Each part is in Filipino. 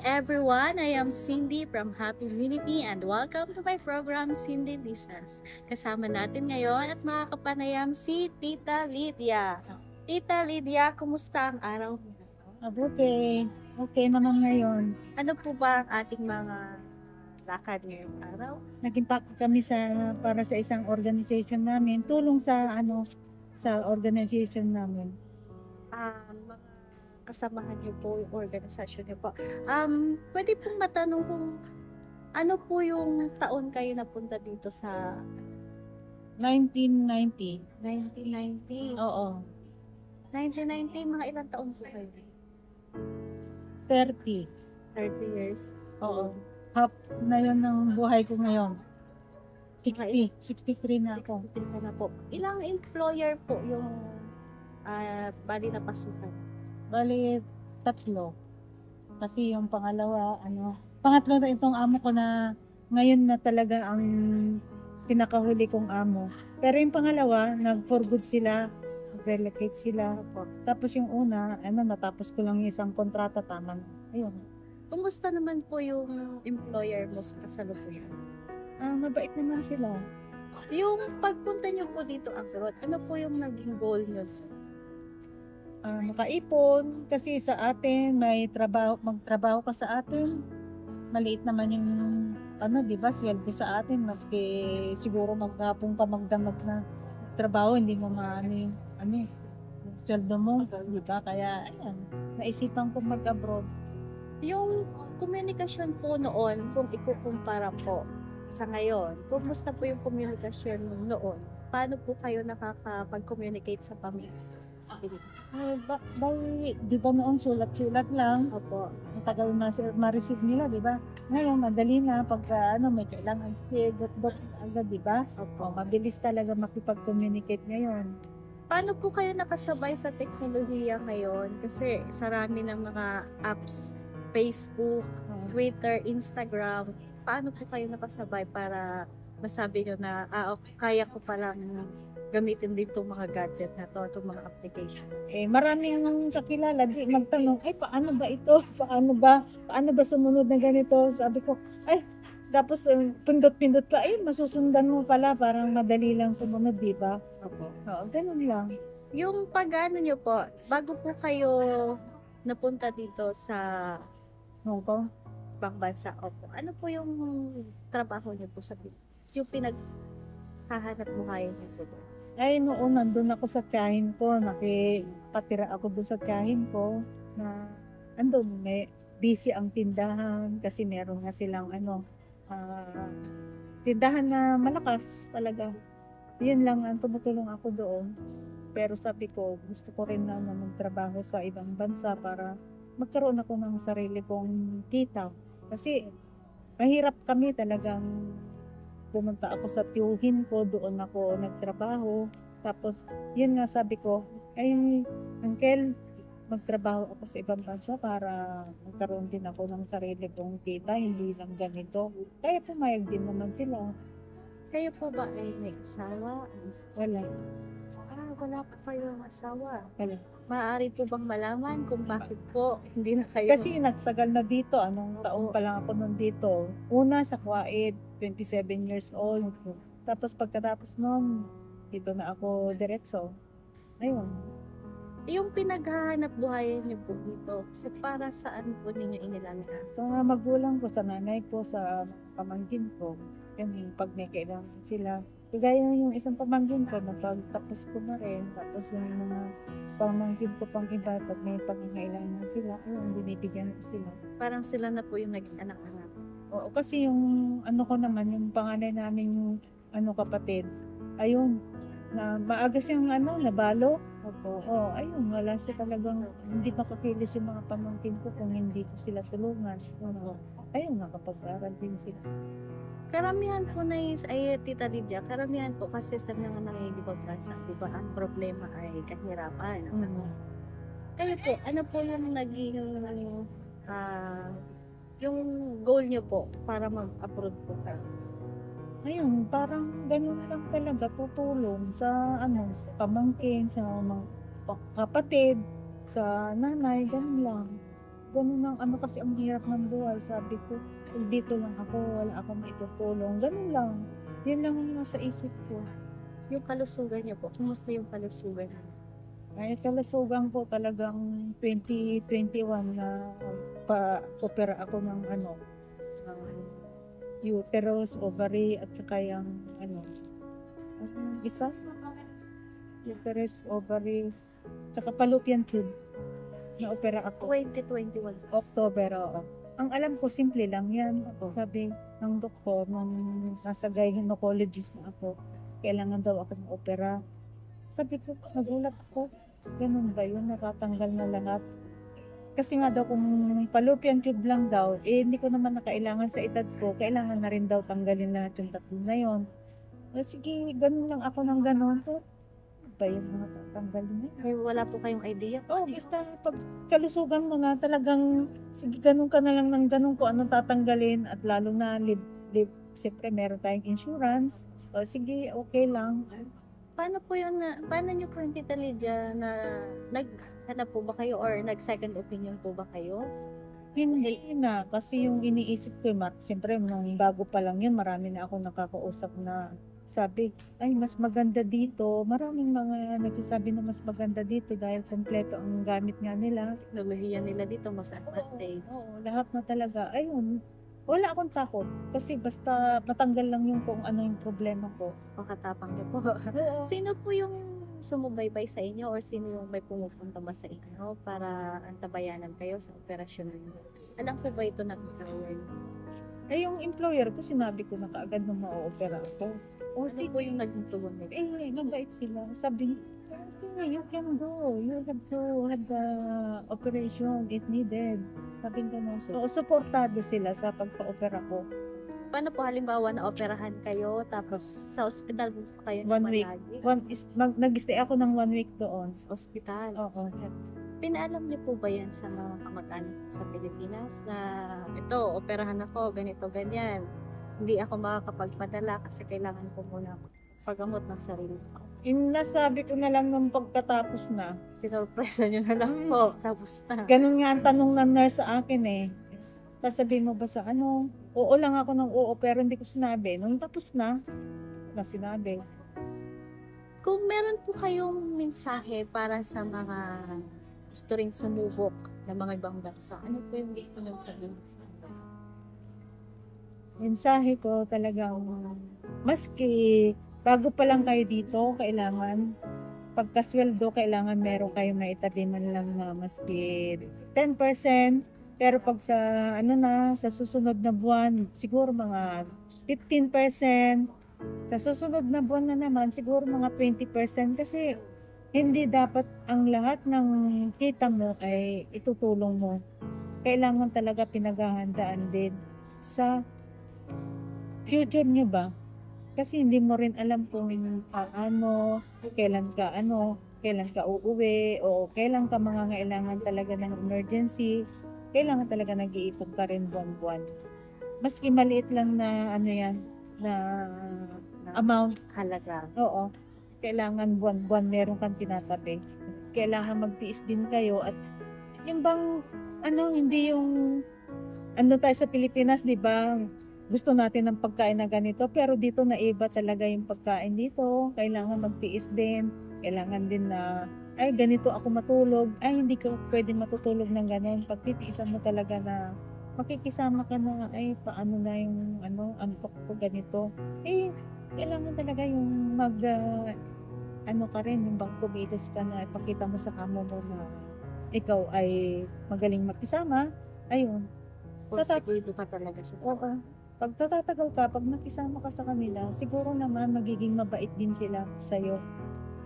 everyone, I am Cindy from Happy Unity and welcome to my program Cindy Listens. Kasama natin ngayon at makakapanayam si Tita Lydia. Tita Lydia, kumusta ang araw mo? Mabuti. Okay naman ngayon. Ano po ba ang ating mga lakad ngayong araw? Nag-impact kami para sa isang organization namin. Tulong sa organization namin. Mga kasamahan niyo po, yung organisasyon niyo po. Pwede pong matanong kung ano po yung taon kayo napunta dito sa 1990. 1990? Oo. 1990, mga ilang taon po kayo? 30. 30 years. Oo. Half na yun ng buhay ko ngayon. 60. 63 na ako. 63 ka na po. Ilang employer po yung bali na pasukan? Bali, 3. Kasi yung pangatlo na itong amo ko na ngayon na talaga ang pinakahuli kong amo. Pero yung pangalawa, nag-for good sila, relocate sila. Tapos yung una, natapos ko lang yung isang kontrata, tama. Ayun. Kumusta naman po yung employer mo sa kasalukuyan? Mabait naman sila. Yung pagpunta niyo po dito abroad, ano po yung naging goal niyo? Makaipon kasi sa atin may magtrabaho ka sa atin. Maliit naman yung di ba, sweldo sa atin, maski siguro maghapon ka magdamag na trabaho, hindi mo yung sweldo mo, di ba? Kaya ayan, naisipan ko mag-abroad. Yung komunikasyon po noon, kung ikukumpara po sa ngayon, kumusta po yung komunikasyon noon? Paano po kayo nakakapag-communicate sa pamilya? Di ba noon sulat-sulat lang? Opo. Matagal ma-receive nila, di ba? Ngayon, madali na pagka may kailangan dot agad, di ba? Opo. Mabilis talaga makipag-communicate ngayon. Paano po kayo nakasabay sa teknolohiya ngayon? Kasi sarami ng mga apps, Facebook, Twitter, Instagram. Paano po kayo nakasabay para masabi nyo na kaya ko palang gamitin din itong mga gadget na to, itong mga application? Marami ang kakilala, di magtanong, paano ba ito? Paano ba sumunod na ganito? Sabi ko, tapos pindot-pindot ka, masusundan mo pala, parang madali lang sumunod, di ba? Opo. Oo, ganun lang. Yung pag-ano nyo po, bago po kayo napunta dito sa Hong Kong? ibang bansa, opo. Ano po yung trabaho niyo po sa Pilipinas? Yung pinaghahanap buhay niyo po doon? Noon nandun ako sa tiyahin ko, nakipatira ako doon sa tiyahin ko na andun, may busy ang tindahan kasi meron nga silang tindahan na malakas talaga. Yun lang ang tumutulong ako doon. Pero sabi ko, gusto ko rin na magtrabaho sa ibang bansa para magkaroon ako ng sarili kong kita. Kasi mahirap kami talagang pumunta ako sa tiyuhin ko, doon ako nagtrabaho. Tapos, yun nga sabi ko, Uncle, magtrabaho ako sa ibang bansa para magkaroon din ako ng sarili kong kita, hindi lang ganito. Kaya pumayag din naman sila. Kayo po ba ay may asawa? Wala. Wala po kayong asawa. Wala. Maaari po bang malaman kung bakit po hindi na kayo? Kasi nagtagal na dito, anong taon pa lang ako nandito. Una sa Kuwait, 27 years old. Tapos pagkatapos nun, dito na ako diretso. Ayun. Yung pinaghahanap buhay niyo po dito, kasi para saan po ninyo inilalagay? Sa magulang ko, sa nanay ko, sa pamangkin ko, yung pag may kailangan sila. Kagaya yung isang pamangkin ko, napagtapos ko na rin. Tapos yung mga pamangkin ko pang iba, pag may pangingailangan sila, binibigyan ko sila. Parang sila na po yung naging anak-anak. Oo, kasi yung ko naman, yung panganay namin kapatid, ayun, na maaga siyang nabalo. Opo. Ayun, wala siya talagang, hindi makakilos yung mga pamangkin ko kung hindi ko sila tulungan. Ayun, nakapag-aral din sila. Karamihan po Tita Lydia, karamihan po kasi sa mga nangingibang bansa, di ba, ang problema ay kahirapan. Kayo po, ano po yung naging yung goal niyo po para mag-abroad po kayo? Ayun, parang ganun lang talaga, tutulong sa sa pamangkin, sa mga kapatid, sa nanay, ganun lang. ganun lang, ano kasi ang hirap ng buhay. Sabi ko, kung dito lang ako, wala akong maitutulong. Ganun lang. Yun lang ang nasa isip ko. Yung kalusugan niyo po, kumusta yung kalusugan niyo? Ay, kalusugan ko talagang 2021 na pa-opera ako ng uterus, ovary, at saka yung isa? Uterus, ovary, tsaka fallopian tube. Na-opera ako. 2021. October, oo. Ang alam ko, simple lang yan. Sabi ng doktor, nung nasa gynecologist na ako, kailangan daw ako ma-opera. Sabi ko, nagulat ako. Ganun ba yun? Natatanggal na lahat. Kasi nga daw kung fallopian tube lang daw, hindi ko naman nakailangan sa edad ko, kailangan na rin daw tanggalin lahat yung tatlo na yun. Sige, ganun lang ako ng ganun. Ba yung mga tatanggalin na? Eh, wala po kayong idea? Basta pag kalusugan mo na talagang, sige, ganun ka na lang ng ganun kung anong tatanggalin at lalo na siyempre meron tayong insurance. Sige, okay lang. Paano niyo po yung Tita Lydia na naghanap po ba kayo or nag-second opinion po ba kayo? Hindi na, kasi yung iniisip ko, siyempre nung bago pa lang yun, marami na ako nakakausap na sabi, ay mas maganda dito. Maraming mga nagsasabi na mas maganda dito dahil kompleto ang gamit nga nila. Teknolohiya nila dito mas advantage. Oo, lahat na talaga. Ayun, wala akong takot. Kasi basta matanggal lang yung kung ano yung problema ko. Pakatapang niyo po. Oo. Sino po yung sumubaybay sa inyo or sino yung may pumupunta ba sa inyo para antabayanan kayo sa operasyon ninyo? Alam ko ba ito ng employer? Yung employer ko, sinabi ko na kaagad nung ma-opera ako. Ano po yung nagtutulong nila? Mabait sila. Sabi, you can go. You have to have the operation if needed. Sabi ko na. So, supportado sila sa pagpa-opera ko. Paano po halimbawa na operahan kayo tapos sa ospital po kayo 1 week. Nag-stay ako ng 1 week doon. Sa ospital? Oo. Pinaalam niyo po ba yan sa mga kamag-anak sa Pilipinas na ito, operahan ako, ganito, ganyan. Hindi ako makakapagpadala kasi kailangan ko muna paggamot ng sarili ko. Nasabi ko na lang nung pagkatapos na. Sinurpresa niyo na lang po, tapos na. Ganun nga ang tanong ng nurse sa akin eh. Sasabihin mo ba sa ano? Oo lang ako ng oo, pero hindi ko sinabi. Nung tapos na sinabi. Kung meron po kayong mensahe para sa mga gusto rin sumubok ng mga ibang bansa, ano po yung gusto nyo sabihin sa kanila? Mensahe ko talagang maski bago pa lang kayo dito, kailangan pagkasweldo, kailangan meron kayo maitabi man lang na maski 10%, pero pag sa sa susunod na buwan, siguro mga 15%, sa susunod na buwan na naman, siguro mga 20% kasi hindi dapat ang lahat ng kita mo ay itutulong mo. Kailangan talaga pinaghahandaan din sa future nyo ba? Kasi hindi mo rin alam kung kailan ka uuwi, o kailan ka mangangailangan talaga ng emergency. Kailangan talaga nag-iipon ka rin buwan-buwan. Maski maliit lang na na amount. Halaga. Oo. Kailangan buwan-buwan meron kang tinatabi. Kailangan magtiis din kayo at yung bang hindi yung tayo sa Pilipinas, di ba? Gusto natin ng pagkain na ganito, pero dito na iba talaga yung pagkain dito. Kailangan magtiis din. Kailangan din na ganito ako matulog. Hindi ka pwede matutulog ng ganun. Pagtitiisan mo talaga na makikisama ka na, paano na yung antok ko ganito. Kailangan talaga yung ka rin, yung bang kumilos ka na ipakita mo sa kamo mo na ikaw ay magaling makisama. Ayun. Porsigido ka talaga sa Oo. Pag tatatagal ka, pag nakisama ka sa kanila, siguro naman magiging mabait din sila sa'yo.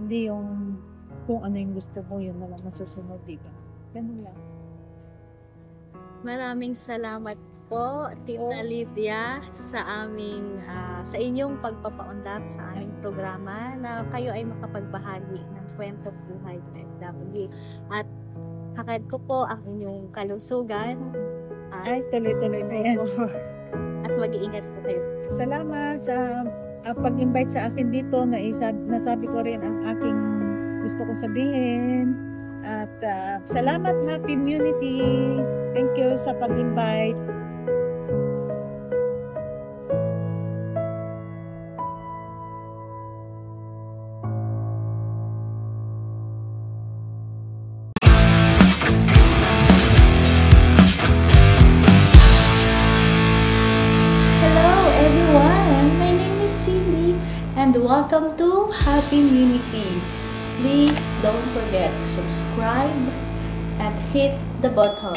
Hindi yung kung ano yung gusto mo, yun na lang masusunod, diba? Ganun lang. Maraming salamat po, Tita Lydia, sa inyong pagpapaunlak sa aming programa na kayo ay makapagbahagi ng kwento buhay ng FW. At hakad ko po ang inyong kalusugan. Tuloy-tuloy na yan. At mag-iingat po kayo. Salamat sa pag-invite sa akin dito. Nasabi ko rin ang aking gusto kong sabihin. At salamat Happy Immunity. Thank you sa pag-invite. Hello everyone, my name is Cindy and welcome to Happy Immunity. Please don't forget to subscribe and hit the button.